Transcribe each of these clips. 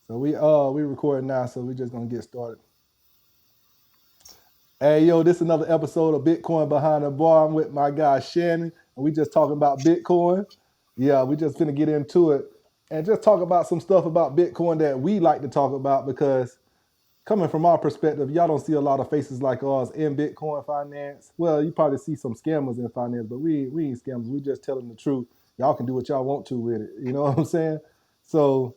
So we recording now, so we just gonna get started. Hey yo, this is another episode of Bitcoin Behind the Bar. I'm with my guy Shannon, and we just talking about Bitcoin. Yeah, we just finna get into it and just talk about some stuff about Bitcoin that we like to talk about because coming from our perspective, y'all don't see a lot of faces like ours in Bitcoin finance. Well, you probably see some scammers in finance, but we ain't scammers. We just telling the truth. Y'all can do what y'all want to with it. You know what I'm saying? So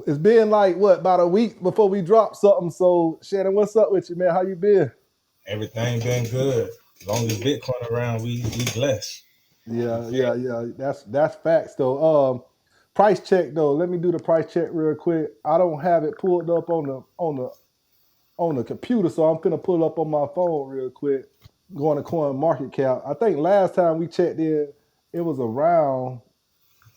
it's been like what about a week before we drop something. So Shannon, what's up with you, man? How you been? Everything been good. As long as Bitcoin around, we blessed. You Yeah, feel yeah, yeah. That's facts though. Price check though. Let me do the price check real quick. I don't have it pulled up on the computer, so I'm gonna pull up on my phone real quick. Going to coin market cap. I think last time we checked in, it was around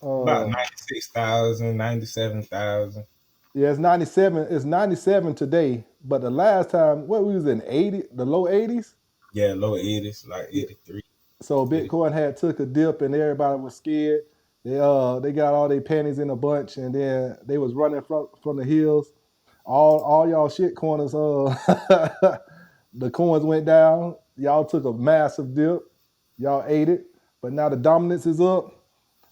about uh 96,000, 97,000. yeah, it's 97. It's 97 today. But the last time, what we was in 80, the low 80s. Yeah, low 80s, like 83, So 80. Bitcoin had took a dip and everybody was scared. They got all their panties in a bunch and then they was running from the hills. All y'all shit corners the coins went down. Y'all took a massive dip. Y'all ate it. But now the dominance is up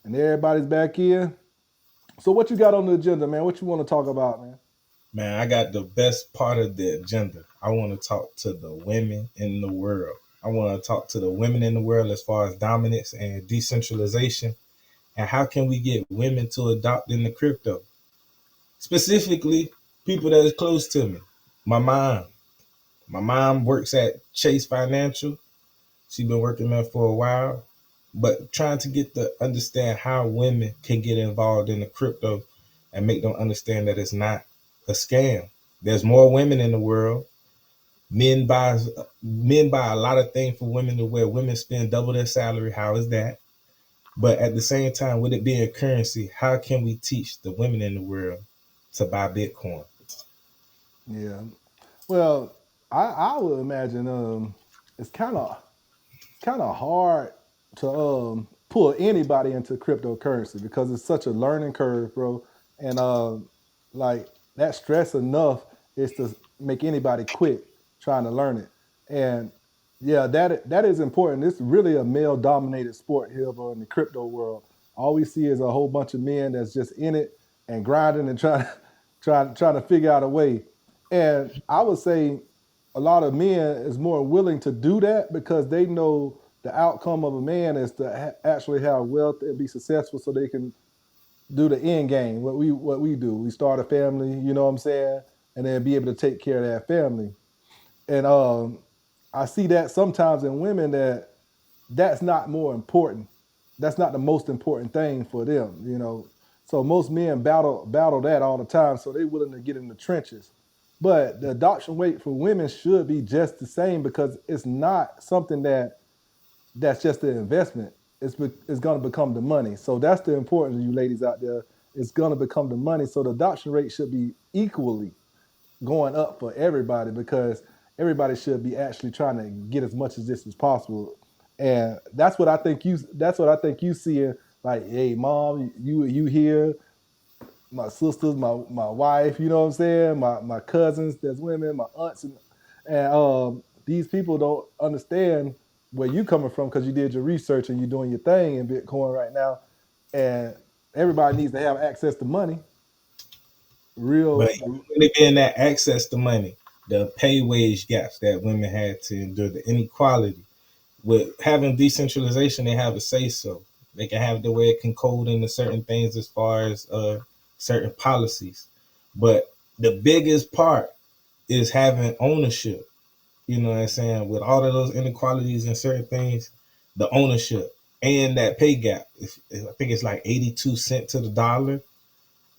and everybody's back in. So what you got on the agenda, man? What you want to talk about, man? Man, I got the best part of the agenda. I want to talk to the women in the world. I want to talk to the women in the world as far as dominance and decentralization. And how can we get women to adopt into crypto? Specifically, people that is close to me. My mom. My mom works at Chase Financial. She's been working there for a while, but trying to get to understand how women can get involved in the crypto and make them understand that it's not a scam. There's more women in the world. Men buy a lot of things for women to wear. Women spend double their salary. How is that? But at the same time, with it being currency, how can we teach the women in the world to buy Bitcoin? Yeah. Well, I would imagine it's kind of hard to pull anybody into cryptocurrency because it's such a learning curve, bro. And like that stress enough is to make anybody quit trying to learn it. And yeah, that is important. It's really a male dominated sport here, bro, in the crypto world. All we see is a whole bunch of men that's just in it and grinding and trying trying to figure out a way. And I would say a lot of men is more willing to do that because they know the outcome of a man is to actually have wealth and be successful so they can do the end game what we do. We start a family, you know what I'm saying, and then be able to take care of that family. And I see that sometimes in women that's not more important. That's not the most important thing for them, you know. So most men battle that all the time. So they're willing to get in the trenches. But the adoption rate for women should be just the same because it's not something that's just an investment. It's going to become the money. So that's the importance of you ladies out there. It's going to become the money. So the adoption rate should be equally going up for everybody because everybody should be actually trying to get as much of this as possible. And that's what I think you see. Like, hey, mom, you here, my sisters, my wife, you know what I'm saying? My cousins, there's women, my aunts, and these people don't understand where you coming from because you did your research and you're doing your thing in Bitcoin right now. And everybody needs to have access to money. But Real, even with it being that access to money, the pay wage gaps that women had to endure, the inequality, with having decentralization, they have a say so. They can have the way it can code into certain things as far as certain policies. But the biggest part is having ownership. You know what I'm saying? With all of those inequalities and certain things, the ownership and that pay gap. I think it's like 82 cents to the dollar.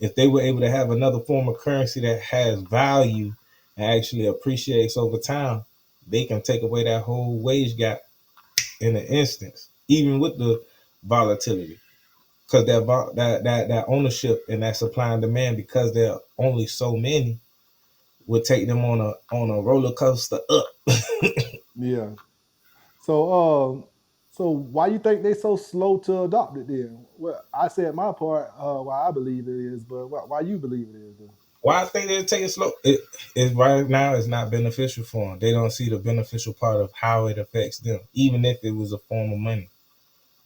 If they were able to have another form of currency that has value and actually appreciates over time, they can take away that whole wage gap in an instance, even with the volatility, because that ownership and that supply and demand, because there are only so many, would take them on a roller coaster up. yeah. So So why you think they so slow to adopt it then? Well, I said my part, why I believe it is, but why you believe it is then? Why I think they're taking slow? It right now is not beneficial for them. They don't see the beneficial part of how it affects them, even if it was a form of money.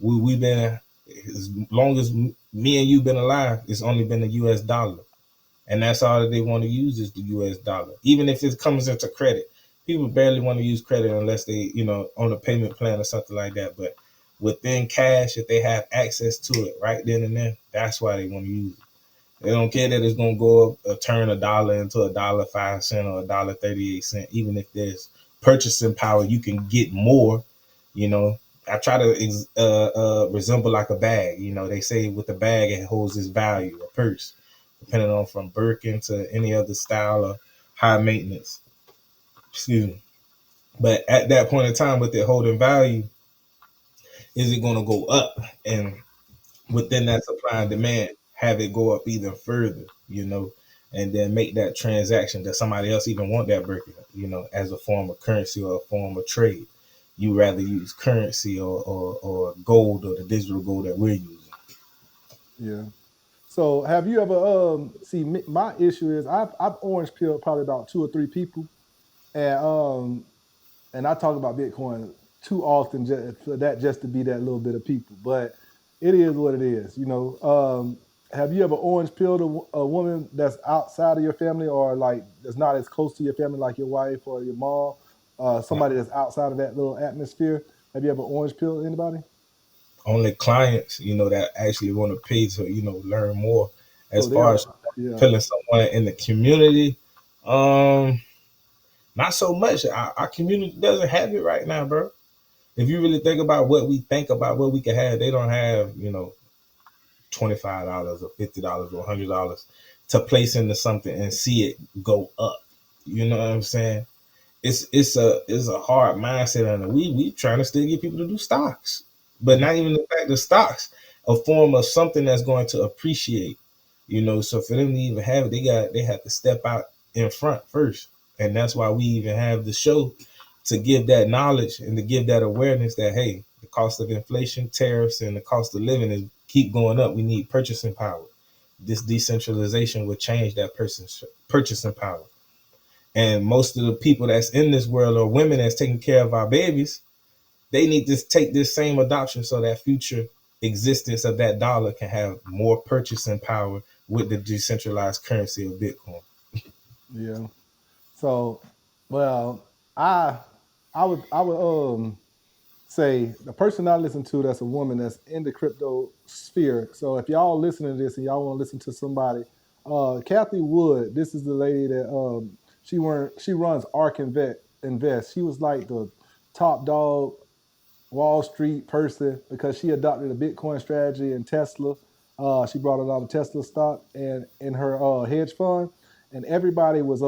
We've been as long as me and you been alive, it's only been the U.S. dollar, and that's all that they want to use is the U.S. dollar. Even if it comes into credit, people barely want to use credit unless they, on a payment plan or something like that. But within cash, if they have access to it right then and there, that's why they want to use it. They don't care that it's gonna go up turn a dollar into $1.05 or $1.38. Even if there's purchasing power, you can get more. You know, I try to resemble like a bag. They say with a bag it holds its value, a purse, depending on from Birkin to any other style of high maintenance. Excuse me. But at that point in time, with it holding value, is it going to go up? And within that supply and demand, have it go up even further, and then make that transaction. Does somebody else even want that burger, as a form of currency or a form of trade? You rather use currency or gold or the digital gold that we're using. Yeah. So have you ever see my issue is I've orange pilled probably about two or three people, and I talk about Bitcoin too often for that just to be that little bit of people, but it is what it is, you know. Have you ever orange pilled a woman that's outside of your family or like that's not as close to your family like your wife or your mom, somebody that's outside of that little atmosphere? Have you ever orange pilled anybody? Only clients, that actually want to pay to, learn more. As So far they're as yeah. pulling someone in the community, um, not so much. Our community doesn't have it right now, bro. If you really think about what we think about what we can have, they don't have, $25 or $50 or $100 to place into something and see it go up. You know what I'm saying? It's a hard mindset, and we trying to still get people to do stocks, but not even the fact that stocks a form of something that's going to appreciate. So for them to even have it, they have to step out in front first, and that's why we even have the show to give that knowledge and to give that awareness that hey, the cost of inflation, tariffs, and the cost of living is keep going up. We need purchasing power. This decentralization would change that person's purchasing power. And most of the people that's in this world are women that's taking care of our babies. They need to take this same adoption so that future existence of that dollar can have more purchasing power with the decentralized currency of Bitcoin. Yeah. So, well, I I would say the person I listen to that's a woman that's in the crypto sphere. So if y'all listening to this and y'all want to listen to somebody, Kathy Wood, this is the lady that she runs Ark Invest. She was like the top dog Wall Street person because she adopted a Bitcoin strategy in Tesla. She brought a lot of Tesla stock and in her hedge fund, and everybody was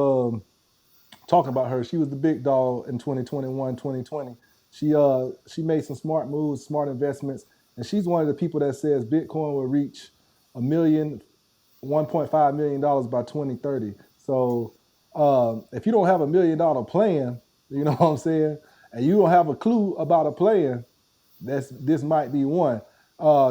talking about her. She was the big dog in 2021, 2020. She made some smart moves, smart investments, and she's one of the people that says Bitcoin will reach a million, $1.5 million by 2030. So if you don't have $1 million plan, you know what I'm saying, and you don't have a clue about a plan, this might be one.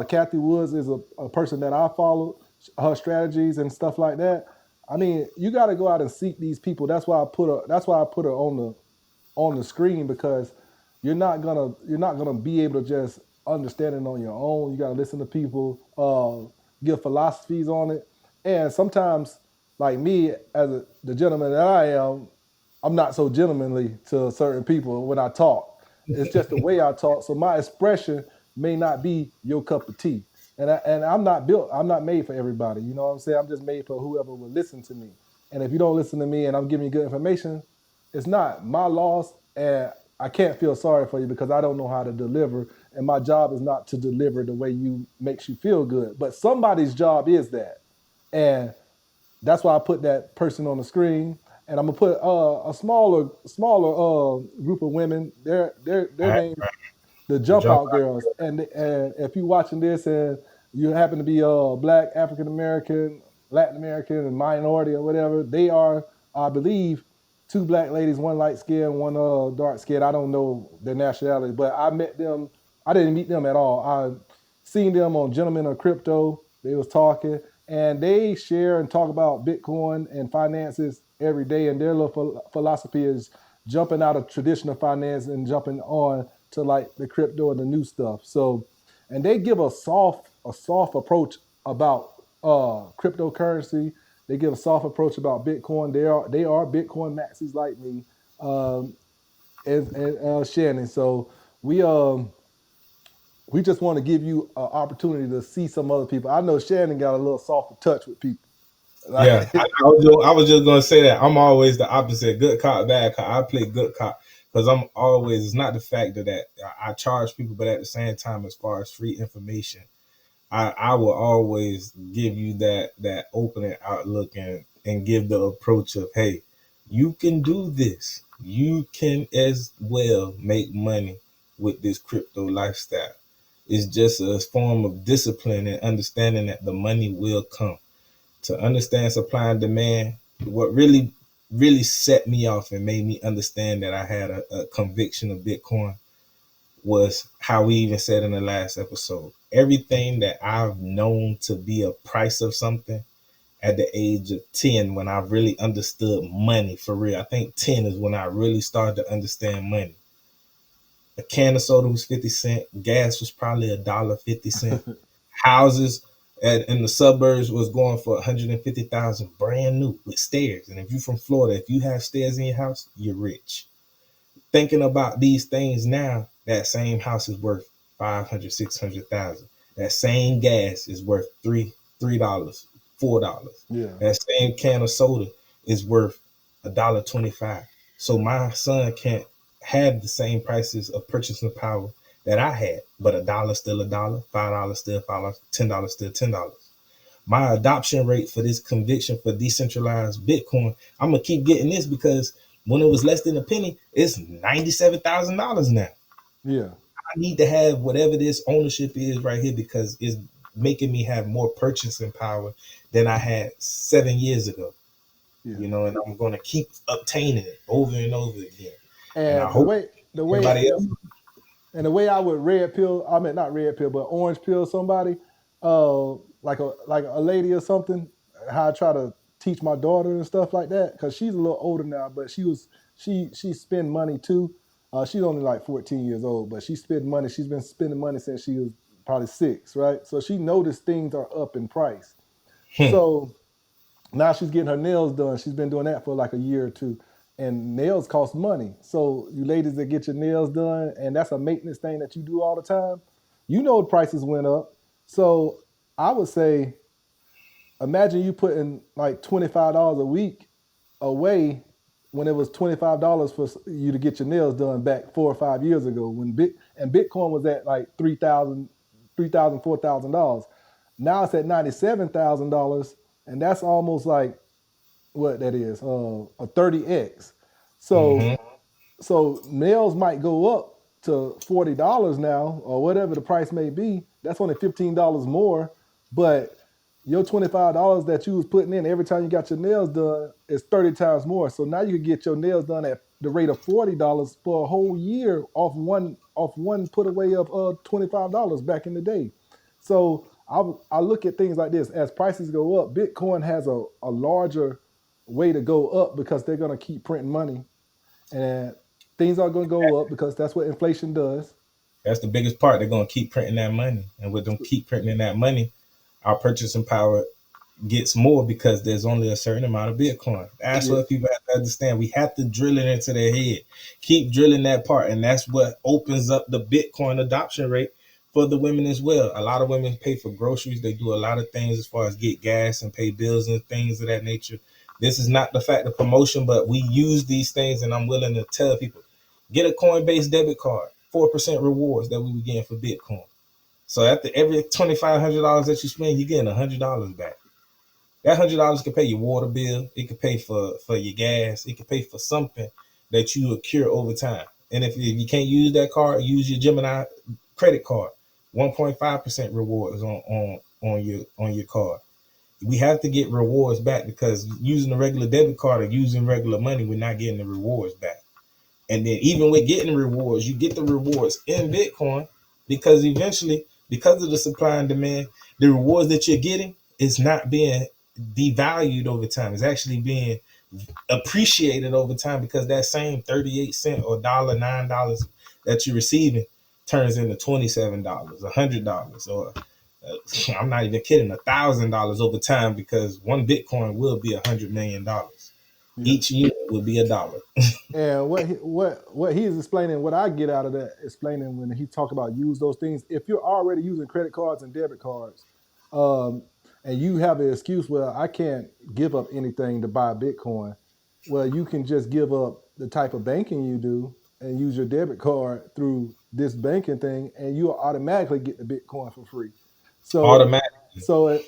Kathy Woods is a person that I follow, her strategies and stuff like that. I mean, you got to go out and seek these people. That's why I put her on the screen because you're not gonna be able to just understand it on your own. You got to listen to people, give philosophies on it, and sometimes, like me as the gentleman that I am, I'm not so gentlemanly to certain people when I talk. It's just the way I talk. So my expression may not be your cup of tea. And I'm not built, I'm not made for everybody. You know what I'm saying? I'm just made for whoever will listen to me. And if you don't listen to me and I'm giving you good information, it's not my loss. And I can't feel sorry for you because I don't know how to deliver. And my job is not to deliver the way you makes you feel good. But somebody's job is that. And that's why I put that person on the screen, and I'm gonna put a smaller group of women. Their All names right, the the Jump jump Out out. Girls. And if you're watching this and you happen to be Black, African American, Latin American, and minority or whatever, they are, I believe, two Black ladies, one light skin, one dark skin. I don't know their nationality, but I met them I didn't meet them at all. I seen them on Gentlemen of Crypto. They was talking, and they share and talk about Bitcoin and finances every day. And their little philosophy is jumping out of traditional finance and jumping on to like the crypto and the new stuff. So, and they give a soft approach about cryptocurrency. They give a soft approach about Bitcoin. They are Bitcoin maxis like me, um, and Shannon. So we just want to give you an opportunity to see some other people. I know Shannon got a little softer touch with people. Yeah, Like, I was just gonna say that I'm always the opposite, good cop, bad cop. I play good cop because I'm always. It's not the fact that I charge people, but at the same time, as far as free information, I will always give you that opening outlook and give the approach of, hey, you can do this. You can as well make money with this crypto lifestyle. It's just a form of discipline and understanding that the money will come. To understand supply and demand, what really set me off and made me understand that I had a conviction of Bitcoin was how we even said in the last episode. Everything that I've known to be a price of something at the age of 10, when I really understood money for real. I think 10 is when I really started to understand money. A can of soda was 50 cents, gas was probably $1.50. Houses in the suburbs was going for 150,000 brand new with stairs. And if you're from Florida, if you have stairs in your house, you're rich. Thinking about these things now, that same house is worth 500, 600,000. That same gas is worth $3, $4. yeah, That same can of soda is worth $1.25. So my son can't have the same prices of purchasing power that I had, but $1 still $1, $5 still $5, $10 still $10. My adoption rate for this conviction for decentralized Bitcoin, I'm gonna keep getting this because when it was less than a penny, it's $97,000 now. yeah, I need to have whatever this ownership is right here because it's making me have more purchasing power than I had 7 years ago. yeah. And I'm gonna keep obtaining it over and over again. And I And the hope way the way everybody else. And the way I would red pill, I mean not red pill, but orange pill somebody, like a lady or something. How I try to teach my daughter and stuff like that, because she's a little older now, but she spend money too. She's only like 14 years old, but she spend money. She's been spending money since she was probably 6, right? So she noticed things are up in price. Hmm. So now she's getting her nails done. She's been doing that for like a year or two. And nails cost money. So you ladies that get your nails done, and that's a maintenance thing that you do all the time, the prices went up. So I would say, imagine you putting like $25 a week away when it was $25 for you to get your nails done back 4 or 5 years ago when Bitcoin was at like 3,000, 3,000, $4,000. Now it's at $97,000, and that's almost like what that is, a 30x. So Mm-hmm. so nails might go up to $40 now or whatever the price may be. That's only $15 more, but your $25 that you was putting in every time you got your nails done is 30 times more. So now you can get your nails done at the rate of $40 for a whole year off one put away of $25 back in the day. So I look at things like this. As prices go up, Bitcoin has a larger way to go up because they're going to keep printing money, and things are going to go up because that's what inflation does. That's the biggest part. They're gonna keep printing that money, and with them keep printing that money, our purchasing power gets more because there's only a certain amount of Bitcoin. That's Yeah, what people have to understand. We have to drill it into their head. Keep drilling that part. And that's what opens up the Bitcoin adoption rate for the women as well. A lot of women pay for groceries. They do a lot of things as far as get gas and pay bills and things of that nature. This is not the fact of promotion, but we use these things, and I'm willing to tell people, get a Coinbase debit card, 4% rewards that we were getting for Bitcoin. So after every $2,500 that you spend, you're getting $100 back. That $100 could pay your water bill. It could pay for your gas. It could pay for something that you accrue over time. And if you can't use that card, use your Gemini credit card. 1.5% rewards on your card. We have to get rewards back because using a regular debit card or using regular money, we're not getting the rewards back. And then even with getting rewards, you get the rewards in Bitcoin, because eventually, because of the supply and demand, the rewards that you're getting is not being devalued over time. It's actually being appreciated over time because that same 38 cent or dollar $9 that you're receiving turns into $27, $100, or I'm not even kidding, $1,000 over time because one Bitcoin will be $100 million. Yeah. Each unit will be $1. And what he is explaining, what I get out of that, explaining when he talk about use those things. If you're already using credit cards and debit cards, um, and you have an excuse, well, I can't give up anything to buy Bitcoin. Well, you can just give up the type of banking you do and use your debit card through this banking thing, and you'll automatically get the Bitcoin for free. So, Automatically.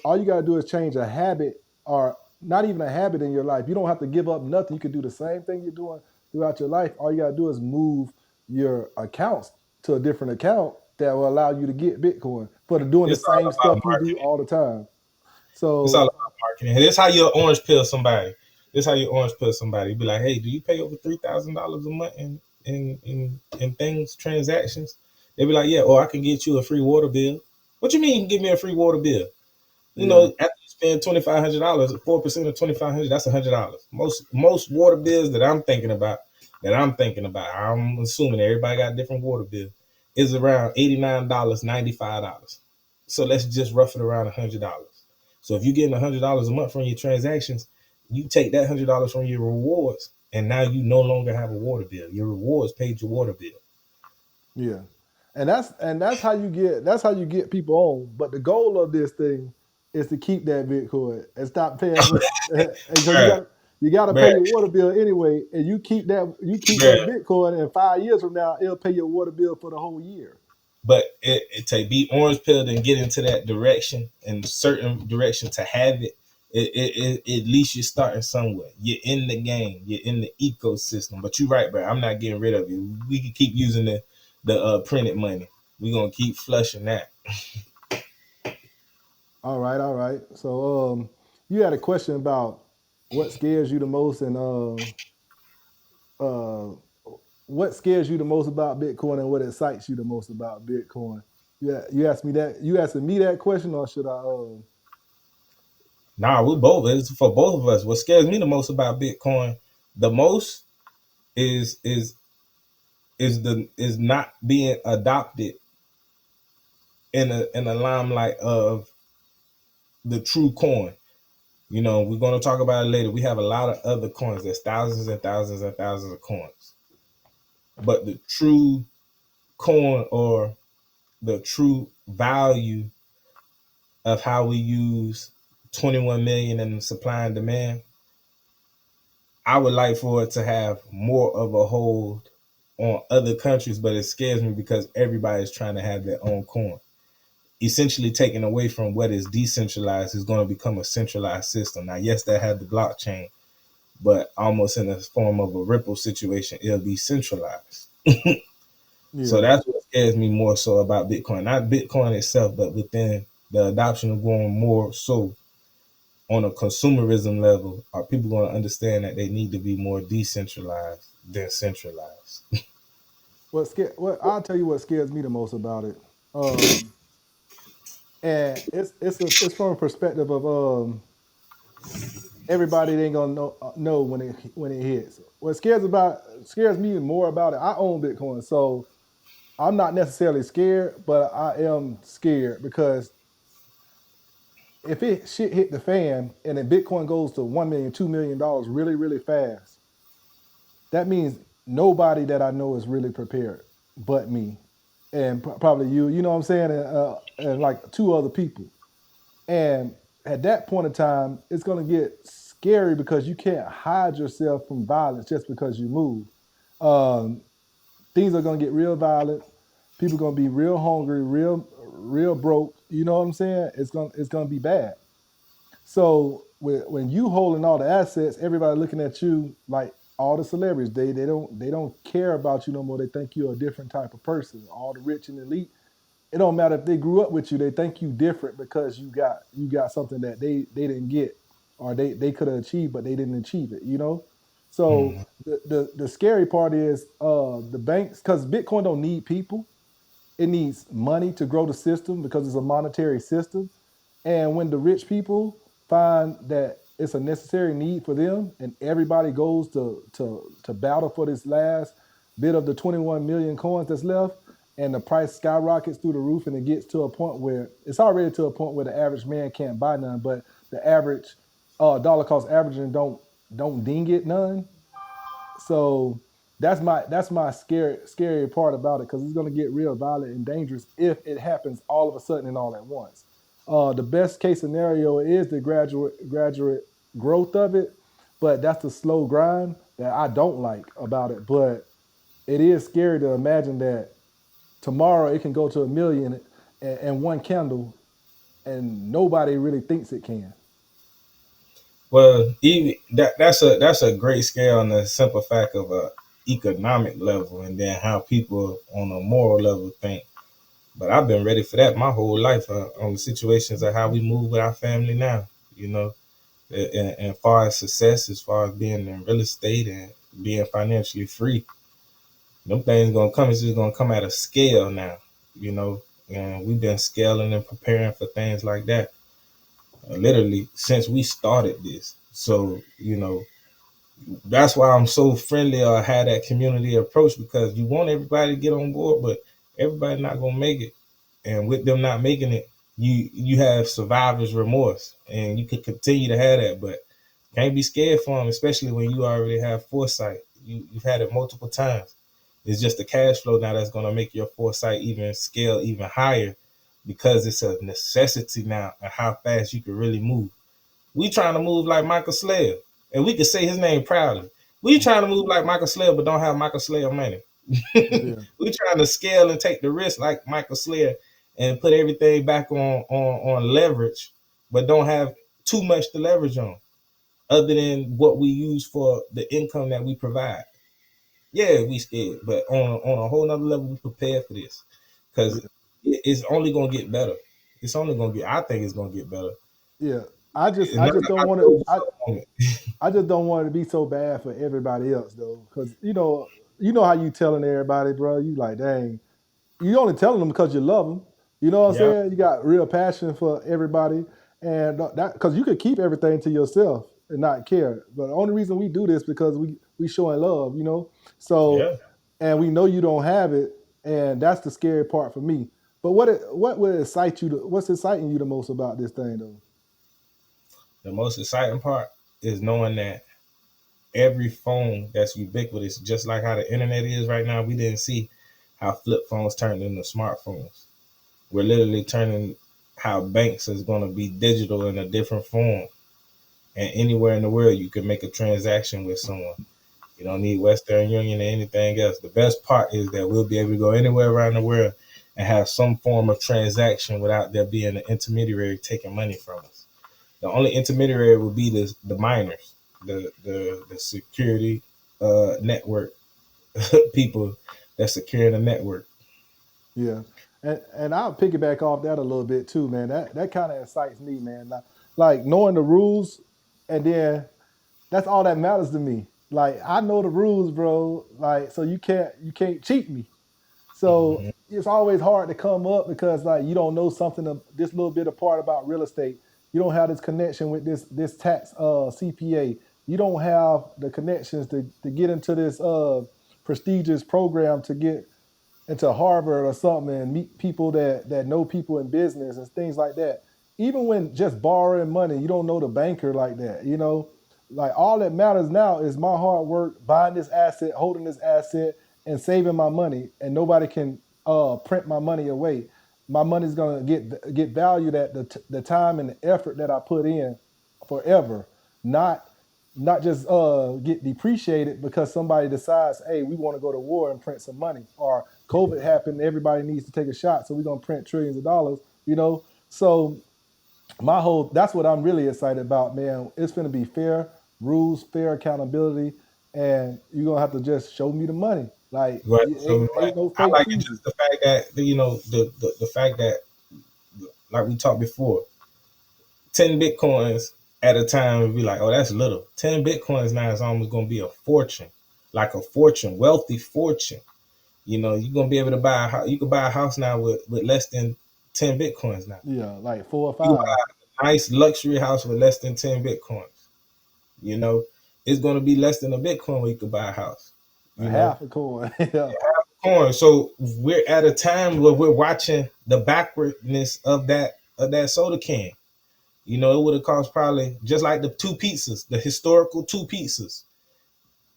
all you gotta do is change a habit, or not even a habit in your life. You don't have to give up nothing. You can do the same thing you're doing throughout your life. All you gotta do is move your accounts to a different account that will allow you to get Bitcoin for doing the It's all same about stuff you do marketing. all the time. It's all So about marketing. This is how you orange pill somebody. This is how you orange pill somebody. Be like, hey, do you pay over $3,000 a month in things, transactions? They be like, yeah, or I can get you a free water bill. What you mean you can give me a free water bill? You yeah, know, after you spend $2,500, 4% of 2,500, that's $100. Most water bills that I'm thinking about, I'm assuming everybody got a different water bill, is around $89, $95. So let's just rough it around $100. So if you're getting $100 a month from your transactions, you take that $100 from your rewards, and now you no longer have a water bill. Your rewards paid your water bill. yeah. And that's how you get people on. But the goal of this thing is to keep that Bitcoin and stop paying for because Bruh, you gotta pay bruh, your water bill anyway, and you keep that bruh. Bitcoin, and 5 years from now it'll pay your water bill for the whole year. But it to be orange pilled and get into that direction and certain direction to have it, at least you're starting somewhere. You're in the game. You're in the ecosystem. But you're right, bro. I'm not getting rid of it. We can keep using the printed money. We're gonna keep flushing that. All right, all right. So you had a question about what scares you the most, and uh, what scares you the most about Bitcoin, and what excites you the most about Bitcoin. Yeah, you asked me that. You asking me that question, or should I? Nah, we both. It's for both of us. What scares me the most about Bitcoin, the most is is is not being adopted in a limelight of the true coin. You know, we're going to talk about it later. We have a lot of other coins. There's thousands and thousands and thousands of coins. But the true coin, or the true value of how we use 21 million in supply and demand, I would like for it to have more of a hold on other countries, but it scares me because everybody's trying to have their own coin. Essentially taken away from what is decentralized is going to become a centralized system. Now, yes, that had the blockchain, but almost in the form of a ripple situation, it'll be centralized. So Yeah. that's what scares me more so about Bitcoin. Not Bitcoin itself, but within the adoption of going more so on a consumerism level, are people going to understand that they need to be more decentralized than centralized? What I'll tell you what scares me the most about it. Um, and it's from a perspective of everybody ain't gonna know when it hits. What scares me more about it. I own Bitcoin, so I'm not necessarily scared, but I am scared because if it shit hit the fan and then Bitcoin goes to 1 million, $2 million really, really fast, that means nobody that I know is really prepared but me and probably you. You know what I'm saying? And like two other people. And at that point in time, it's going to get scary because you can't hide yourself from violence just because you move. Um, Things are going to get real violent. People are going to be real hungry, real broke. You know what I'm saying? It's going to be bad. So when you holding all the assets, everybody looking at you like all the celebrities. They don't care about you no more. They think you're a different type of person. All the rich and elite, it don't matter if they grew up with you. They think you different because you got something that they didn't get, or they could have achieved, but they didn't achieve it. So Mm-hmm. the scary part is the banks, because Bitcoin don't need people. it needs money to grow the system because it's a monetary system. And when the rich people find that it's a necessary need for them, and everybody goes to battle for this last bit of the 21 million coins that's left, and the price skyrockets through the roof, and it gets to a point where it's already to a point where the average man can't buy none, but the average dollar cost averaging don't ding it none. So that's my scary part about it because it's going to get real violent and dangerous if it happens all of a sudden and all at once. The best case scenario is the graduate growth of it, but that's the slow grind that I don't like about it. But it is scary to imagine that tomorrow it can go to a million and one candle, and nobody really thinks it can. Well, even that's a great scale on the simple fact of a economic level, and then how people on a moral level think. But I've been ready for that my whole life on the situations of how we move with our family now. You know, and far as success, as far as being in real estate and being financially free, them things gonna come. It's just gonna come at a scale now. You know, and we've been scaling and preparing for things like that literally since we started this. So that's why I'm so friendly or had that community approach because you want everybody to get on board, but everybody not gonna make it. And with them not making it, you have survivor's remorse, and you could continue to have that, but can't be scared for them, especially when you already have foresight. You've had it multiple times. It's just the cash flow now that's gonna make your foresight even scale even higher because it's a necessity now of how fast you can really move. We trying to move like Michael Slayer, and we can say his name proudly. We trying to move like Michael Slayer, but don't have Michael Slayer money. Yeah, We trying to scale and take the risk like Michael Slayer and put everything back on leverage, but don't have too much to leverage on, other than what we use for the income that we provide. Yeah, we scared, but on a whole nother level, we prepared for this because yeah, it's only gonna get better. It's only gonna get. I think it's gonna get better. yeah. I just It's I not just don't a want to. high growth moment. I just don't want it to be so bad for everybody else though, because you know how you telling everybody, bro. You like, dang, you only telling them because you love them. You know what I'm Yeah, saying? You got real passion for everybody, and that because you could keep everything to yourself and not care. But the only reason we do this because we showing love, you know. So, yeah. and we know you don't have it, and that's the scary part for me. But what would excite you? What's exciting you the most about this thing though? The most exciting part is knowing that every phone that's ubiquitous, just like how the internet is right now. We didn't see how flip phones turned into smartphones. We're literally turning how banks is going to be digital in a different form. And anywhere in the world, you can make a transaction with someone. You don't need Western Union or anything else. The best part is that we'll be able to go anywhere around the world and have some form of transaction without there being an intermediary taking money from us. The only intermediary will be the miners, the security network people that secure the network. Yeah, and I'll piggyback off that a little bit too, man. That kind of excites me, man. Like knowing the rules, and then that's all that matters to me. Like I know the rules, bro. Like so you can't cheat me. So Mm-hmm. it's always hard to come up because like you don't know something of this little bit of part about real estate. You don't have this connection with this tax CPA. You don't have the connections to get into this prestigious program to get into Harvard or something and meet people that know people in business and things like that. Even when just borrowing money, you don't know the banker like that. Like all that matters now is my hard work, buying this asset, holding this asset, and saving my money, and nobody can print my money away. My money's gonna get valued at the time and the effort that I put in forever, not not just get depreciated because somebody decides, hey, we want to go to war and print some money, or COVID happened, everybody needs to take a shot, so we're gonna print trillions of dollars. So my whole that's what I'm really excited about, man. It's gonna be fair rules, fair accountability, and you're gonna have to just show me the money. Like Right. So ain't no I fake like it fees. just the fact that the fact that like we talked before, 10 bitcoins at a time would be like, oh, that's little. 10 bitcoins now is almost going to be a fortune, like a fortune, wealthy fortune. You know, you're gonna be able to buy a house. You can buy a house now with less than 10 bitcoins now. Yeah, like 4 or You can 5. buy a nice luxury house with less than 10 bitcoins. You know, it's gonna be less than a bitcoin where you could buy a house. A You know, half a coin. Yeah. coin. So we're at a time where we're watching the backwardness of that soda can. You know, it would have cost probably just like the two pizzas, the historical two pizzas.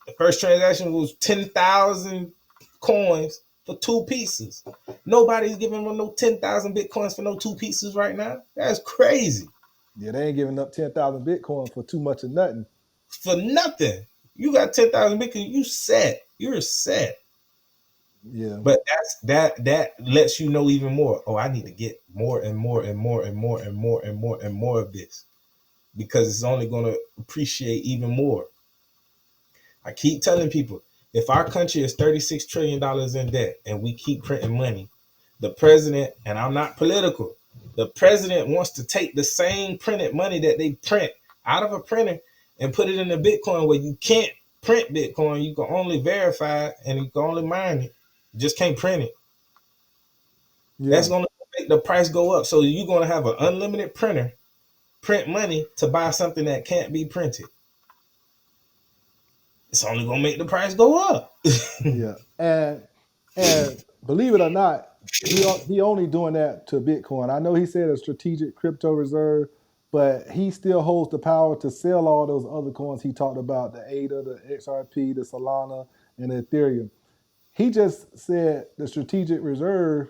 The first transaction was 10,000 coins for two pieces. Nobody's giving them no 10,000 bitcoins for no two pieces right now. That's crazy. Yeah, they ain't giving up 10,000 Bitcoin for too much of nothing. For nothing. You got 10,000 bitcoins, you set. You're set. Yeah. But that lets you know even more. Oh, I need to get more and more and more and more and more and more and more of this because it's only going to appreciate even more. I keep telling people, if our country is $36 trillion in debt and we keep printing money, the president, and I'm not political, the president wants to take the same printed money that they print out of a printer and put it in a Bitcoin where you can't print Bitcoin. You can only verify it and you can only mine it. You just can't print it. Yeah. That's going to make the price go up. So you're going to have an unlimited printer print money to buy something that can't be printed. It's only going to make the price go up. Yeah. And believe it or not, he only doing that to Bitcoin. I know he said a strategic crypto reserve, but he still holds the power to sell all those other coins he talked about, the ADA, the XRP, the Solana, and the Ethereum. He just said the strategic reserve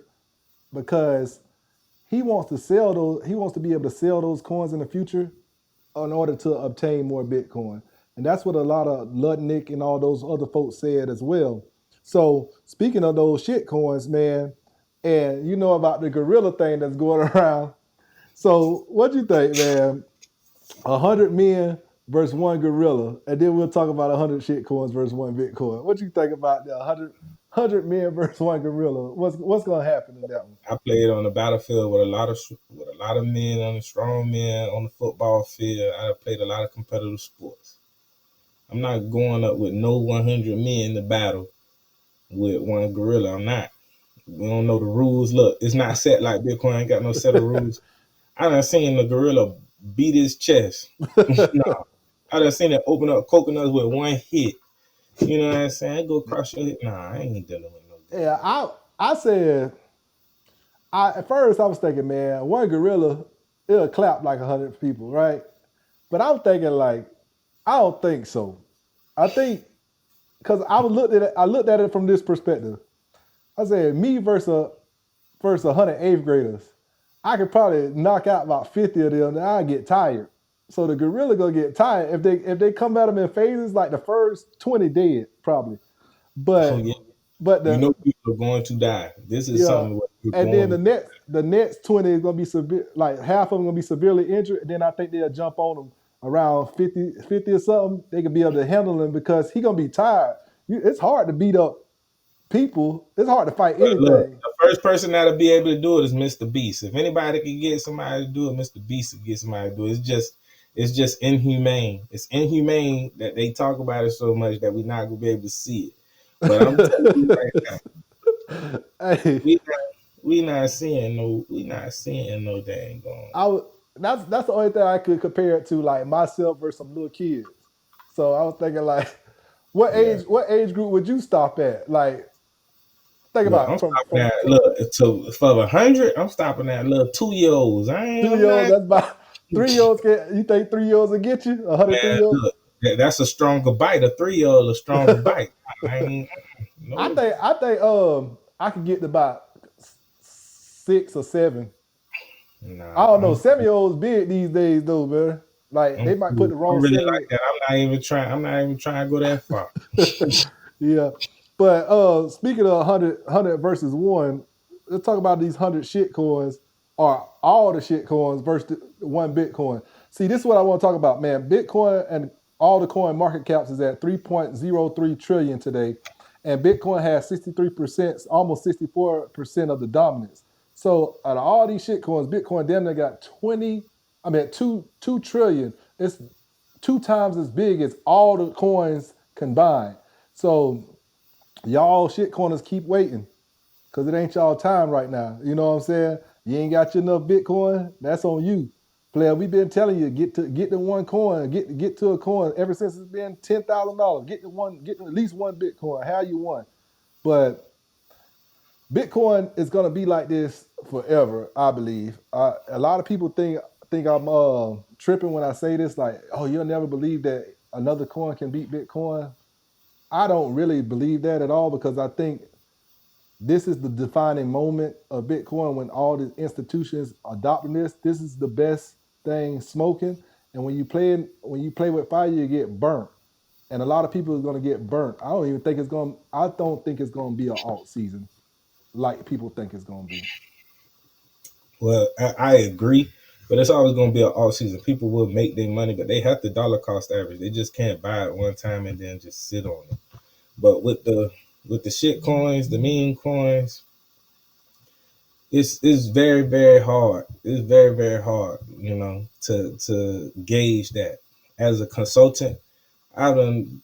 because he wants to sell those, he wants to be able to sell those coins in the future in order to obtain more Bitcoin. And that's what a lot of Ludnick and all those other folks said as well. So speaking of those shit coins, man, and you know about the gorilla thing that's going around. So what you think, man? 100 men versus one gorilla, and then we'll talk about 100 shit coins versus one Bitcoin. What you think about the 100 men versus one gorilla? What's gonna happen in that one? I played on the battlefield with a lot of men on the strong men on the football field. I played a lot of competitive sports. I'm not going up with no 100 men to battle with one gorilla. I'm not. We don't know the rules. Look, it's not set like Bitcoin. Ain't got no set of rules. I done seen the gorilla beat his chest. No, I done seen it open up coconuts with one hit. You know what I'm saying? Go across your hip. Nah, I ain't dealing with no gorilla. Yeah, I said at first I was thinking, man, one gorilla it'll clap like 100 people, right? But I'm thinking like, I don't think so. I think because I looked at it from this perspective. I said me versus 100 8th graders. I could probably knock out about 50 of them, and I get tired. So the gorilla gonna get tired if they come at them in phases. Like the first 20 dead probably, Oh but yeah. but You know the people are going to die. This is yeah, something what you're and then going the to next 20 is gonna be severe. Like half of them gonna be severely injured. And then I think they'll jump on them around 50 or something. They can be able to handle him because he gonna be tired. It's hard to beat up people. It's hard to fight But look, anything. the first person that'll be able to do it is Mr. Beast. If anybody can get somebody to do it, Mr. Beast will get somebody to do it. It's just inhumane. It's inhumane that they talk about it so much that we're not gonna be able to see it. But I'm telling you right now, Hey, we not seeing no dang on. I was that's the only thing I could compare it to, like myself versus some little kids. So I was thinking like, Yeah. what age group would you stop at? Like, think Look, about I'm it stopping at from look to for 100. I'm stopping at little 2 year olds. two I'm year olds. not. That's about 3 year olds. You think 3 year olds will get you? 103 Man, year olds? look, that's a stronger bite. A 3 year old, a stronger bite. I ain't no. I think I could get to about 6 or 7. I Nah, don't know. 7 year olds big these days though, man. Like I'm they might put cool. the I'm wrong really 7 year. like that. I'm not even trying to go that far. Yeah. But speaking of 100 versus one, let's talk about these 100 shit coins or all the shit coins versus one Bitcoin. See, this is what I want to talk about, man. Bitcoin and all the coin market caps is at 3.03 trillion today. And Bitcoin has 63%, almost 64% of the dominance. So out of all these shit coins, Bitcoin damn near got 2 trillion. It's 2 times as big as all the coins combined. So Y'all shit corners keep waiting because it ain't y'all time right now. You know what I'm saying? You ain't got you enough Bitcoin. That's on you, player. We've been telling you get to one coin, get to a coin ever since it's been $10,000. Get to at least one Bitcoin. How you won, but Bitcoin is gonna be like this forever. I believe. A lot of people think I'm tripping when I say this. Like, oh, you'll never believe that another coin can beat Bitcoin. I don't really believe that at all because I think this is the defining moment of Bitcoin when all the institutions adopting this. This is the best thing smoking. And when you play with fire, you get burnt. And a lot of people are gonna get burnt. I don't think it's gonna be an alt season like people think it's gonna be. Well, I agree, but it's always going to be an all season. People will make their money, but they have to dollar cost average. They just can't buy it one time and then just sit on it. But with the shit coins, the meme coins, it's very very hard. It's very hard, to gauge that. As a consultant, I've done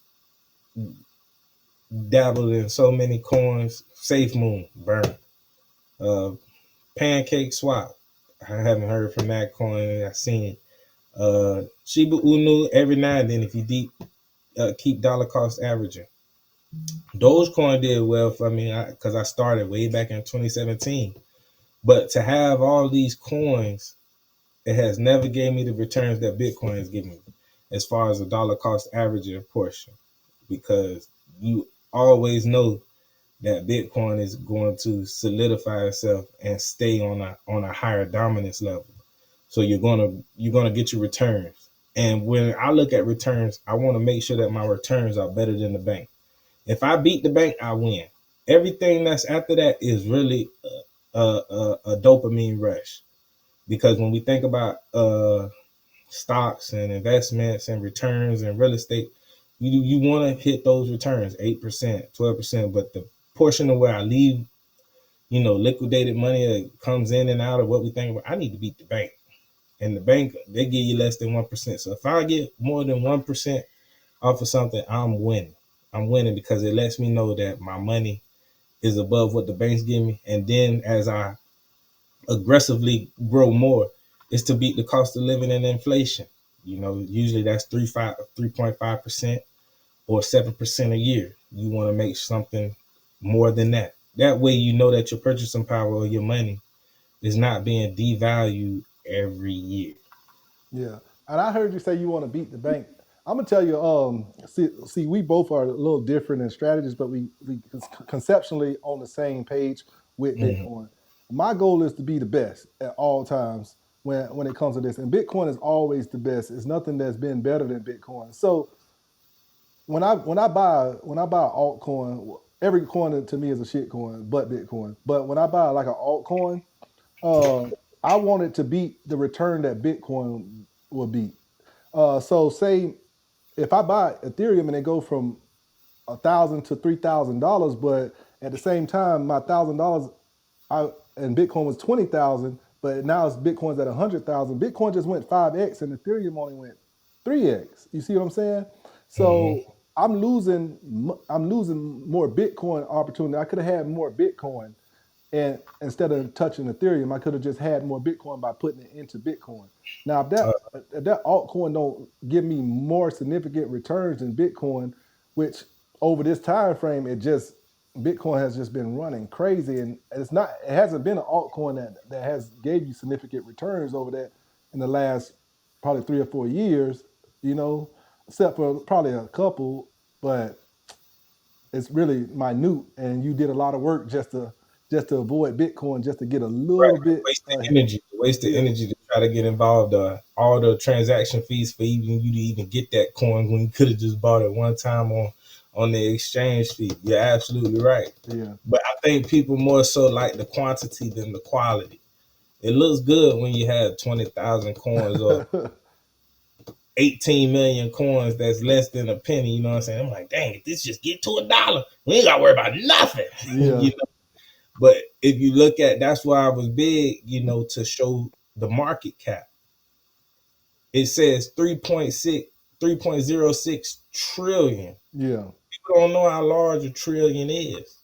dabbled in so many coins. Safe Moon, burn. Uh, Pancake Swap. I haven't heard from that coin. I've seen Shiba Inu every now and then. If you keep dollar cost averaging, Dogecoin did well for me because I started way back in 2017. But to have all these coins, it has never gave me the returns that Bitcoin has given me, as far as the dollar cost averaging portion, because you always know that Bitcoin is going to solidify itself and stay on a higher dominance level. So you're gonna get your returns. And when I look at returns, I want to make sure that my returns are better than the bank. If I beat the bank, I win. Everything that's after that is really a dopamine rush, because when we think about stocks and investments and returns and real estate, you want to hit those returns 8%, 12%. But the portion of where I leave, liquidated money that comes in and out of what we think about, I need to beat the bank. And the bank, they give you less than 1%. So if I get more than 1% off of something, I'm winning. I'm winning because it lets me know that my money is above what the banks give me. And then as I aggressively grow more, is to beat the cost of living and inflation. Usually that's 3.5% or 7% a year. You want to make something more than that. That way you know that your purchasing power of your money is not being devalued every year. Yeah, and I heard you say you want to beat the bank. I'm gonna tell you. See, we both are a little different in strategies, but we conceptually on the same page with Mm-hmm. Bitcoin. My goal is to be the best at all times when it comes to this, and Bitcoin is always the best. It's nothing that's been better than Bitcoin. So when I buy an altcoin, every coin to me is a shit coin, but Bitcoin. But when I buy like an altcoin, uh, I want it to beat the return that Bitcoin will beat. So say if I buy Ethereum and it go from $1,000 to $3,000, but at the same time my $1,000 I and Bitcoin was 20,000, but now it's Bitcoin's at 100,000. Bitcoin just went 5x and Ethereum only went 3x. You see what I'm saying? Mm-hmm. So I'm losing more Bitcoin opportunity. I could have had more Bitcoin, and instead of touching Ethereum, I could have just had more Bitcoin by putting it into Bitcoin. Now, if that altcoin don't give me more significant returns than Bitcoin, which over this time frame, Bitcoin has just been running crazy, and it hasn't been an altcoin that has gave you significant returns over that in the last probably 3 or 4 years, you know, except for probably a couple, but it's really minute, and you did a lot of work just to avoid Bitcoin, just to get a Right. little bit. Wasted Yeah, energy to try to get involved. All the transaction fees for even you to even get that coin when you could have just bought it one time on the exchange fee. You're absolutely right. yeah, But I think people more so like the quantity than the quality. It looks good when you have 20,000 coins or 18 million coins that's less than a penny. You know what I'm saying? I'm like, dang, if this just get to $1, we ain't got to worry about nothing. yeah, But if you look at, that's why I was big, to show the market cap. It says 3.06 trillion. yeah, people don't know how large a trillion is.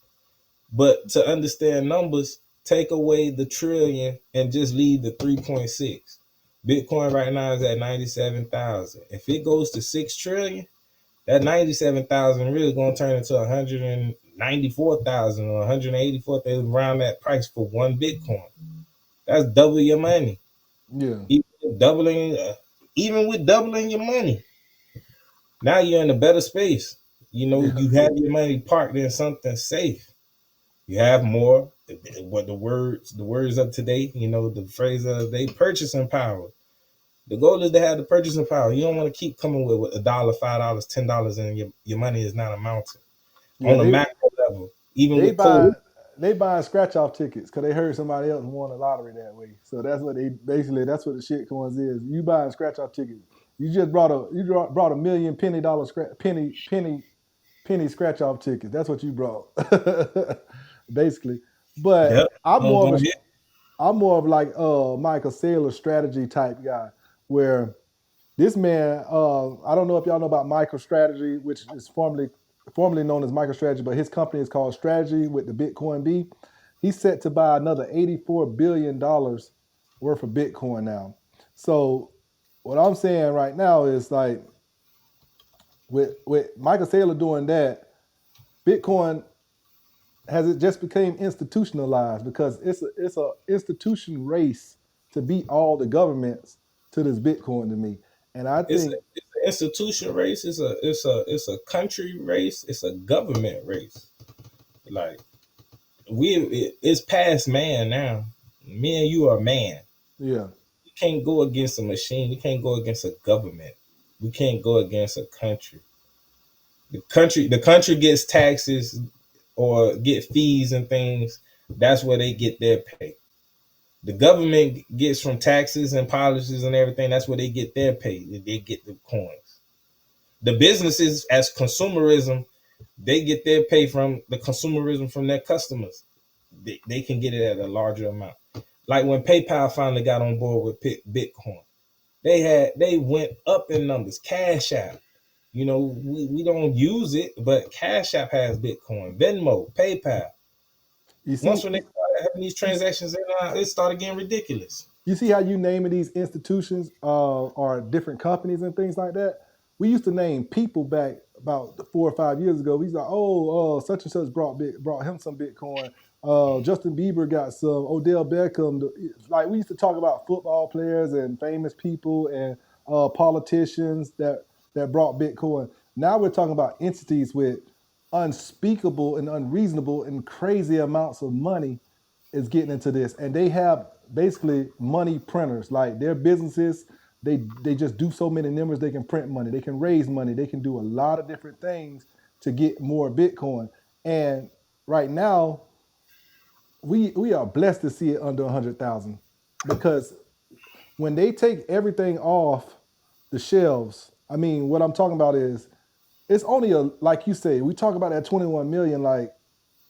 But to understand numbers, take away the trillion and just leave the 3.6. Bitcoin right now is at 97,000. If it goes to 6 trillion, that 97,000 really going to turn into 194,000 or 184,000 around that price for one Bitcoin. That's double your money. Yeah, Even doubling, even with doubling your money, now you're in a better space. You know, yeah, you have your money parked in something safe. You have more. What the words of today, you know, the phrase of the day, purchasing power. The goal is to have the purchasing power. You don't want to keep coming with $1, $5, $10, and your money is not amounting yeah. on a macro level. Even They with COVID, buy they buying scratch off tickets because they heard somebody else won the lottery that way. So that's what they basically that's what the shit coins is. You buying scratch off tickets. You just brought a million penny scratch penny scratch off tickets. That's what you brought, basically. But yep, I'm more of like Michael Saylor strategy type guy, where this man, I don't know if y'all know about MicroStrategy, which is formerly known as MicroStrategy, but his company is called Strategy with the Bitcoin B. He's set to buy another $84 billion worth of Bitcoin now. So what I'm saying right now is like with Michael Saylor doing that, Bitcoin has it just became institutionalized because it's a institution race to beat all the governments to this Bitcoin to me. And I think it's an institution race. It's a country race. It's a government race. Like it's past man now. Me and you are man. yeah. You can't go against a machine. You can't go against a government. We can't go against a country. The country gets taxes or get fees and things. That's where they get their pay. The government gets from taxes and policies and everything. That's where they get their pay. They get the coins. The businesses, as consumerism, they get their pay from the consumerism from their customers. They can get it at a larger amount. Like when PayPal finally got on board with Bitcoin, they went up in numbers. Cash App, you know, we don't use it, but Cash App has Bitcoin, Venmo, PayPal. You Once see, when they started having these you, transactions, it started getting ridiculous. you see how you naming these institutions or different companies and things like that. We used to name people back about 4 or 5 years ago. We used to like, such and such brought him some Bitcoin. Justin Bieber got some. Odell Beckham. Like we used to talk about football players and famous people and politicians that brought Bitcoin. Now we're talking about entities with unspeakable and unreasonable and crazy amounts of money is getting into this, and they have basically money printers. Like their businesses, they just do so many numbers. They can print money, they can raise money, they can do a lot of different things to get more Bitcoin. And right now, we are blessed to see it under 100,000 because when they take everything off the shelves, I mean, what I'm talking about is it's only a like you say, we talk about that 21 million like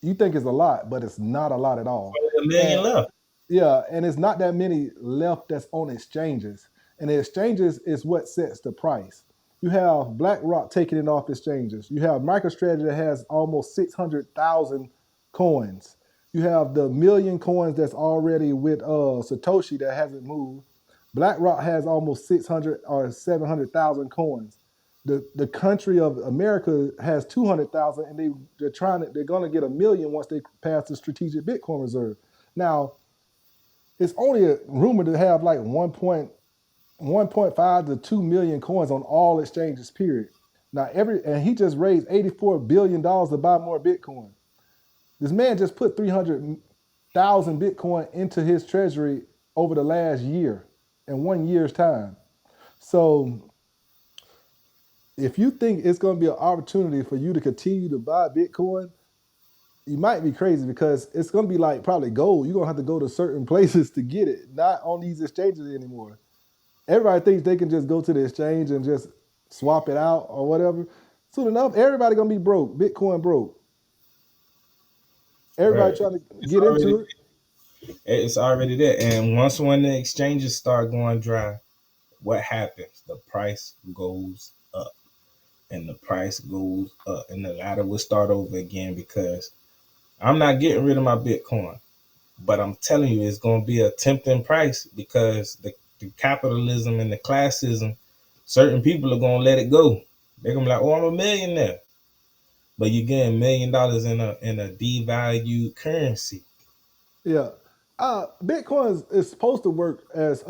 you think it's a lot, but it's not a lot at all. A million And left. yeah, and it's not that many left that's on exchanges. And the exchanges is what sets the price. You have BlackRock taking it off exchanges. You have MicroStrategy that has almost 600,000 coins. You have the million coins that's already with Satoshi that hasn't moved. BlackRock has almost 600 or 700,000 coins. The country of America has 200,000, and they're going to get a million once they pass the strategic Bitcoin reserve. Now, it's only a rumor to have like 1.5 to 2 million coins on all exchanges, period. Now, and he just raised $84 billion to buy more Bitcoin. This man just put 300,000 Bitcoin into his treasury over the last year in 1 year's time. So if you think it's going to be an opportunity for you to continue to buy Bitcoin, you might be crazy because it's going to be like probably gold. You're going to have to go to certain places to get it, not on these exchanges anymore. Everybody thinks they can just go to the exchange and just swap it out or whatever. Soon enough, everybody going to be broke. Bitcoin broke. Everybody Right. trying to It's get already into it. it's already there. And once when the exchanges start going dry, what happens? The price goes up. and the price goes up and the ladder will start over again because I'm not getting rid of my Bitcoin. But I'm telling you, it's going to be a tempting price because the capitalism and the classism, certain people are going to let it go. They're going to be like, oh, I'm a millionaire. But you're getting $1 million in a devalued currency. Yeah. Bitcoin is supposed to work as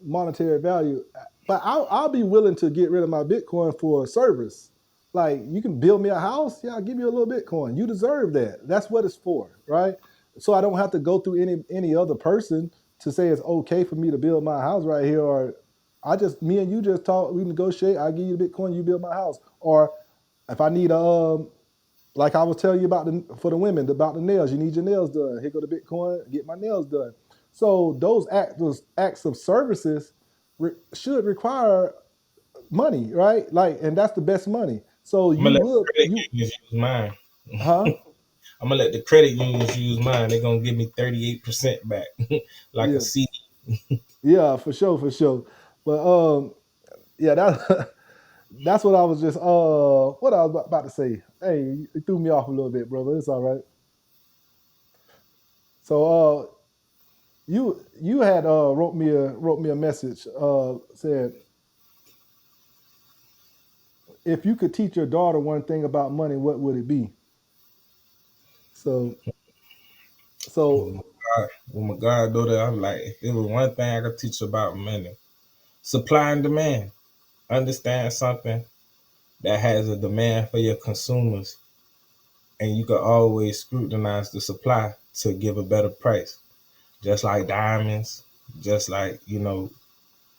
monetary value, but I'll be willing to get rid of my Bitcoin for a service. Like you can build me a house, yeah, I'll give you a little Bitcoin. You deserve that. That's what it's for, right? So I don't have to go through any other person to say it's okay for me to build my house right here, or I just me and you just talk, we negotiate. I give you the Bitcoin, you build my house, or if I need a like I was telling you about for the women about the nails, you need your nails done. Here go the Bitcoin, get my nails done. So those acts of services should require money, right? Like, and that's the best money. So I'm gonna you let the will credit you unions use mine. huh? I'm gonna let the credit unions use mine. They're gonna give me 38% back, like a Yeah, CD. yeah, for sure, for sure. But yeah, that that's what I was just what I was about to say. Hey, it threw me off a little bit, brother. It's all right. So you had wrote me a message said if you could teach your daughter one thing about money, what would it be? So With so my, with my goddaughter, I'm like, if it was one thing I could teach about money, supply and demand. Understand something that has a demand for your consumers, and you can always scrutinize the supply to give a better price. Just like diamonds, just like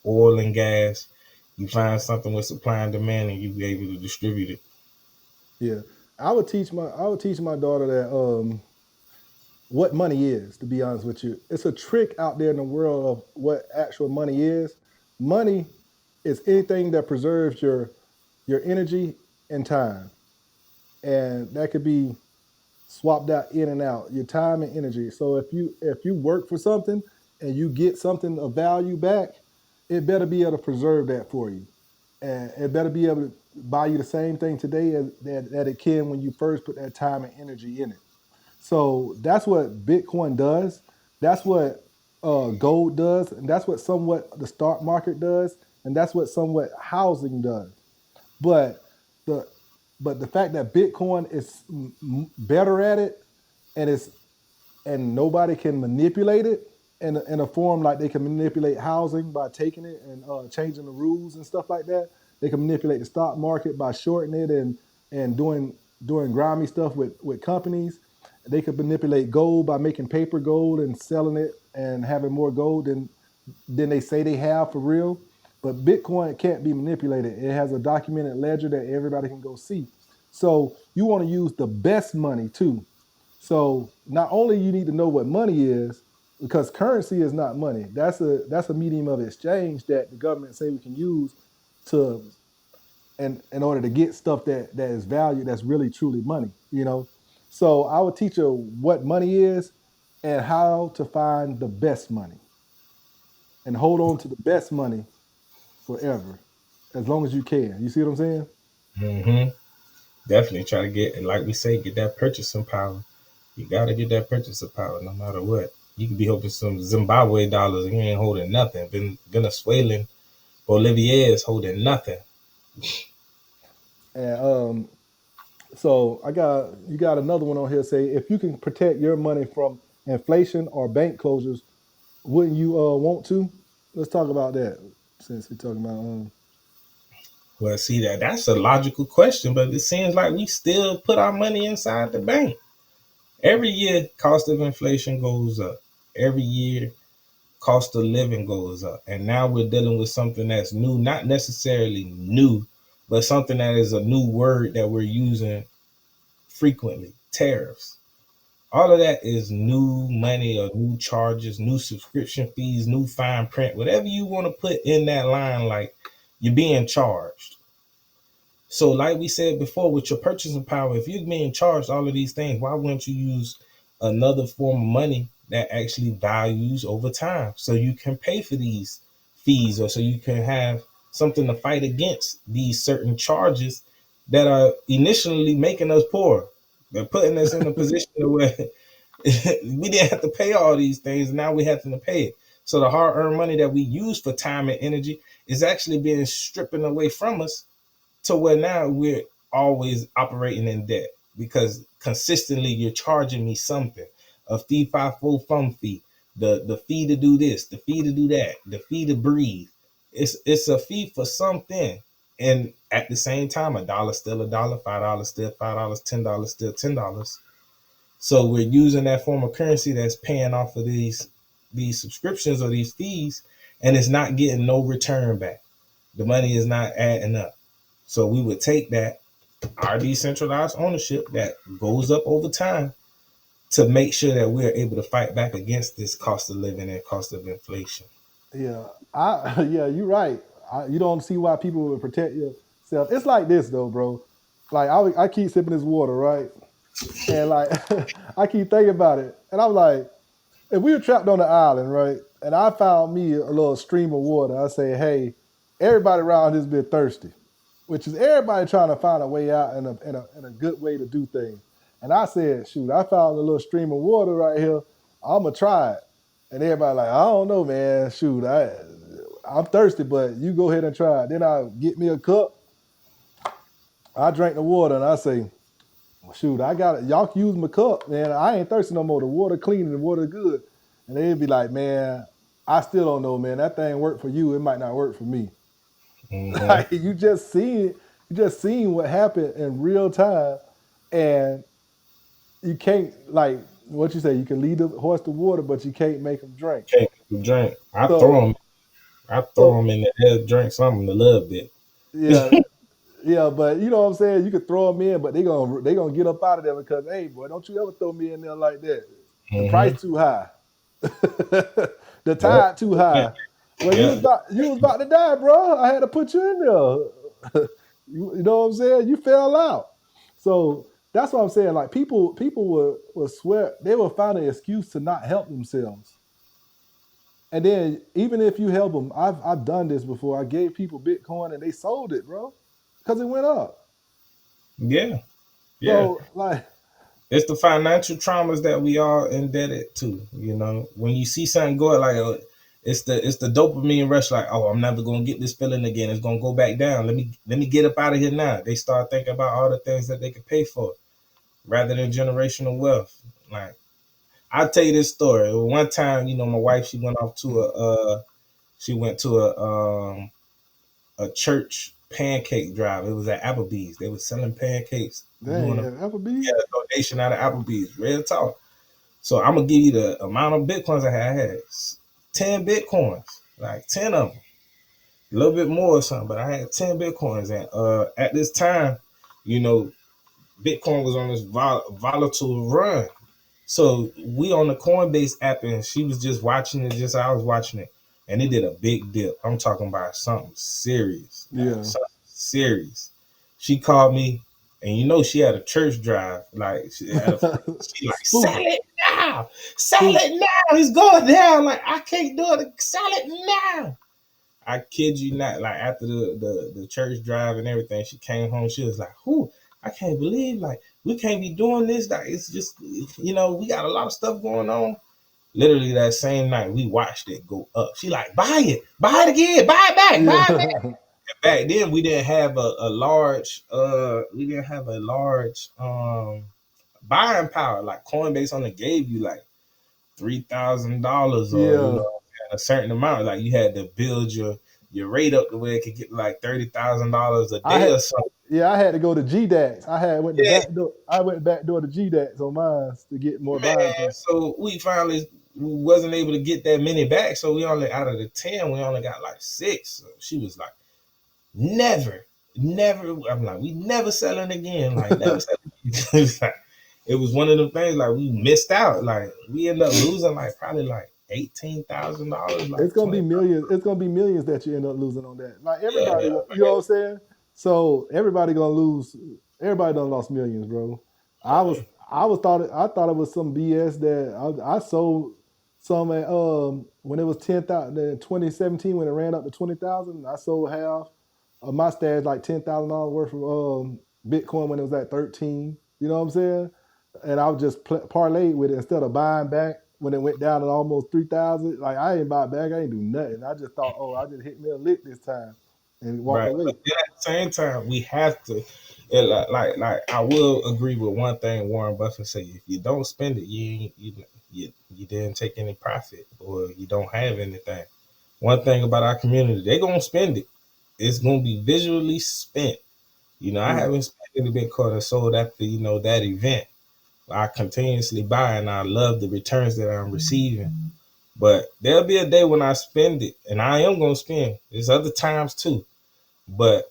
oil and gas. You find something with supply and demand, and you be able to distribute it. yeah, I would teach my daughter that what money is. To be honest with you, it's a trick out there in the world of what actual money is. Money is anything that preserves your energy and time, and that could be swapped out in and out your time and energy. So if you work for something and you get something of value back, it better be able to preserve that for you, and it better be able to buy you the same thing today as that it can when you first put that time and energy in it. So that's what Bitcoin does. That's what gold does, and that's what somewhat the stock market does, and that's what somewhat housing does. But the but the fact that Bitcoin is better at it, and it's and nobody can manipulate it in a form like they can manipulate housing by taking it and changing the rules and stuff like that. They can manipulate the stock market by shorting it and doing grimy stuff with companies. They could manipulate gold by making paper gold and selling it and having more gold than they say they have for real. But Bitcoin can't be manipulated. It has a documented ledger that everybody can go see. So you want to use the best money too. So not only you need to know what money is, because currency is not money. That's a medium of exchange that the government say we can use to and in order to get stuff that is valued that's really truly money. So I would teach her what money is and how to find the best money and hold on to the best money forever, as long as you can. You see what I'm saying? Hmm. Definitely try to get, like we say, get that purchasing power. You got to get that purchasing power no matter what. You could be holding some Zimbabwe dollars and you ain't holding nothing. Venezuelan Bolivier is holding nothing. And so you got another one on here say if you can protect your money from inflation or bank closures, wouldn't you want to? Let's talk about that since we're talking about Well, see that's a logical question, but it seems like we still put our money inside the bank. Every year, cost of inflation goes up. Every year, cost of living goes up. And now we're dealing with something that's new, not necessarily new, but something that is a new word that we're using frequently, tariffs. All of that is new money or new charges, new subscription fees, new fine print, whatever you want to put in that line, like you're being charged. So, like we said before, with your purchasing power, if you're being charged all of these things, why wouldn't you use another form of money that actually values over time so you can pay for these fees or so you can have something to fight against these certain charges that are initially making us poor. They're putting us in a position where we didn't have to pay all these things. Now we have to pay it. So the hard earned money that we use for time and energy is actually being stripped away from us to where now we're always operating in debt because consistently you're charging me something, a fee, five, four, fun fee, the fee to do this, the fee to do that, the fee to breathe. It's a fee for something, and at the same time, $1 still $1, $5 still $5, $10 still $10. So we're using that form of currency that's paying off of these subscriptions or these fees, and it's not getting no return back. The money is not adding up. So we would take that, our decentralized ownership that goes up over time, to make sure that we're able to fight back against this cost of living and cost of inflation. Yeah, yeah, you're right. You don't see why people would protect yourself. It's like this though, bro. Like I keep sipping this water, right? And like I keep thinking about it, and I'm like, if we were trapped on the island, right, and I found me a little stream of water, I say, hey, everybody around has been thirsty, which is everybody trying to find a way out and a good way to do things. And I said, shoot, I found a little stream of water right here. I'm gonna try it. And everybody like, I don't know, man. Shoot, I'm thirsty, but you go ahead and try it. Then I get me a cup. I drink the water, and I say, well, shoot, I got it. Y'all can use my cup, man. I ain't thirsty no more. The water clean and the water good. And they'd be like, man, I still don't know, man. That thing worked for you. It might not work for me. Mm-hmm. Like you just seen what happened in real time, and you can't like what you say. You can lead the horse to water, but you can't make him drink. Can't drink. So, I throw so them in the air, drink something a little bit. yeah, yeah. But you know what I'm saying. You could throw them in, but they gonna get up out of there because hey, boy, don't you ever throw me in there like that. The Mm-hmm. price too high. The Yep. tide too high. Well, you was Yeah. about to die, bro. I had to put you in there. You know what I'm saying? You fell out. So that's what I'm saying. Like people would swear they will find an excuse to not help themselves. And then even if you help them, I've done this before. I gave people Bitcoin and they sold it, bro, because it went up. Yeah. Yeah. So like, It's the financial traumas that we are indebted to. When you see something going like, it's the dopamine rush. Like, oh, I'm never gonna get this feeling again. It's gonna go back down. Let me get up out of here now. They start thinking about all the things that they could pay for rather than generational wealth. Like, I'll tell you this story. One time, my wife, she went to a church pancake drive. It was at Applebee's. They were selling pancakes, doing dang, a, at Applebee's. a donation out of Applebee's. Real talk. So I'm gonna give you the amount of bitcoins I had. 10 bitcoins, like 10 of them, a little bit more or something. But I had 10 bitcoins, and at this time, you know, Bitcoin was on this volatile run. So we on the Coinbase app, and she was just watching it, just I was watching it, and it did a big dip. I'm talking about something serious, like Yeah. something serious. She called me, and she had a church drive. Like she like, sell Spook, it now, sell spook. it now. It's going down. Like, I can't do it. Sell it now. I kid you not. Like, after the church drive and everything, she came home. She was like, "Who? I can't believe, like, we can't be doing this. Like, it's just, we got a lot of stuff going on." Literally that same night, we watched it go up. She like, buy it again, buy it back, buy it back. Yeah. Back then, we didn't have a large, buying power. Like, Coinbase only gave you like $3,000, or Yeah. a certain amount. Like, you had to build your rate up the way it could get like $30,000 a I day had or something. yeah, I had to go to GDAX. Went the Yeah, back door. I went back door to GDAX on mine to get more man. buying power. So we wasn't able to get that many back. So we only, out of the 10, we only got like 6. So she was like, never, never. I'm like, we never selling again. Like, never selling again. It was one of the things, like, we missed out. Like, we ended up losing like probably like $18,000, It's like gonna be 20. millions. It's gonna be millions that you end up losing on that. Like Yeah, everybody, yeah, you know what I'm saying? So everybody gonna lose. Everybody done lost millions, bro. I was, I thought it was some BS that I sold some at when it was 10,000 in 2017 when it ran up to 20,000. I sold half of my stash, like $10,000 worth of Bitcoin when it was at 13. You know what I'm saying? And I was just parlayed with it instead of buying back when it went down to almost 3,000. Like I ain't buy back, I ain't do nothing. I just thought, oh, I just hit me a lick this time and walked Right. away. But then at the same time, we have to. Like I will agree with one thing Warren Buffett say: if you don't spend it, you didn't take any profit or you don't have anything. One thing about our community, they're gonna spend it. It's gonna be visually spent. I Yeah. haven't spent any Bitcoin and sold after that event. I continuously buy and I love the returns that I'm receiving. But there'll be a day when I spend it, and I am gonna spend. There's other times too, but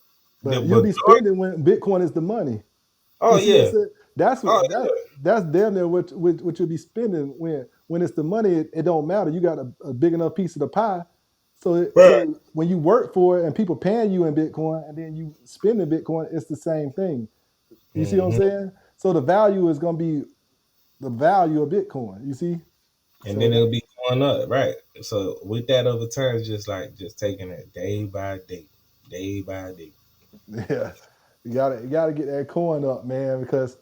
the But you'll majority. be spending when Bitcoin is the money. Oh You see what I'm yeah, saying? That's oh what yeah, that's damn near what you'll be spending when it's the money. It don't matter. You got a big enough piece of the pie. So right. so when you work for it and people paying you in Bitcoin and then you spend in Bitcoin, it's the same thing. You see what I'm hmm saying? So the value is gonna be the value of Bitcoin. You see? And then So it'll be going up, right? So with that over time, it's just taking it day by day, day by day. yeah, you gotta get that coin up, man, because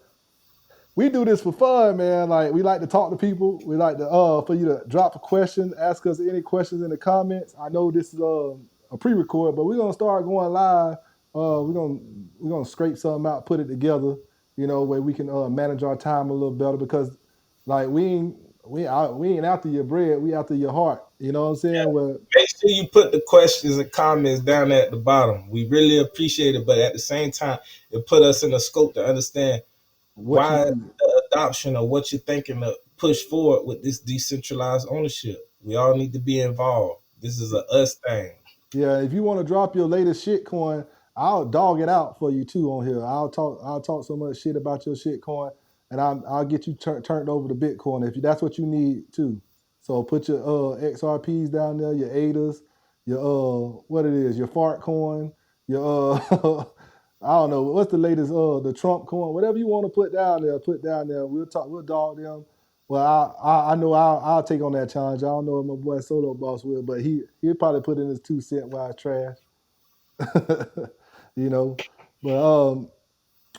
we do this for fun, man. Like we like to talk to people. We like to for you to drop a question, ask us any questions in the comments. I know this is a pre-record, but we're gonna start going live. We're gonna scrape something out, put it together, where we can manage our time a little better because like we ain't after your bread, we after your heart. You know what I'm saying? Well, Make sure you put the questions and comments down there at the bottom. We really appreciate it, but at the same time, it put us in a scope to understand what you why need. the adoption or what you're thinking to push forward with this decentralized ownership. We all need to be involved. This is a us thing. Yeah, if you want to drop your latest shit coin, I'll dog it out for you too on here. I'll talk so much shit about your shit coin, and I'll get you turned over to Bitcoin if that's what you need too. So put your XRPs down there, your ADAs, your what it is, your fart coin, your I don't know what's the latest the Trump coin, whatever you want to put down there, put down there. We'll dog them. Well, I know I'll take on that challenge. I don't know if my boy Solo Boss will, but he'll probably put in his 2 cent while it's trash. you know. But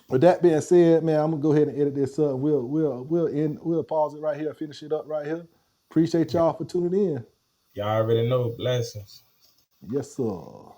with that being said, man, I'm gonna go ahead and edit this up. We'll pause it right here, finish it up right here. Appreciate y'all for tuning in. Y'all already know blessings. Yes, sir.